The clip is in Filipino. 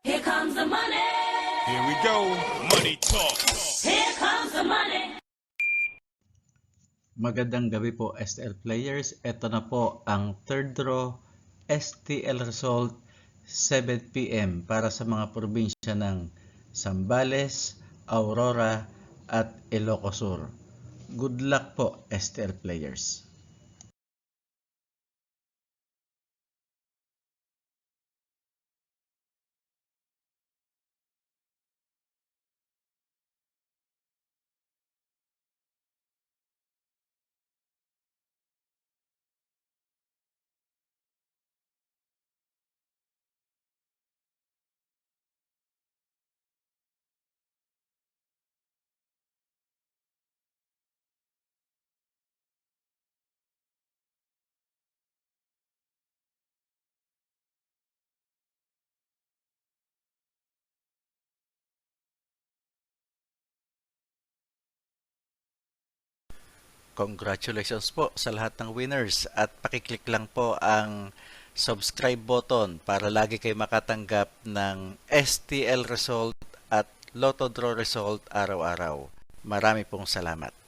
Here comes the money. Here we go. Money talk. Here comes the money. Magandang gabi po STL players. Ito na po ang third draw STL result 7 PM para sa mga probinsya ng Zambales, Aurora at Ilocos Sur. Good luck po STL players. Congratulations po sa lahat ng winners at pakiclick lang po ang subscribe button para lagi kayo makatanggap ng STL result at Lotto Draw result araw-araw. Marami pong salamat.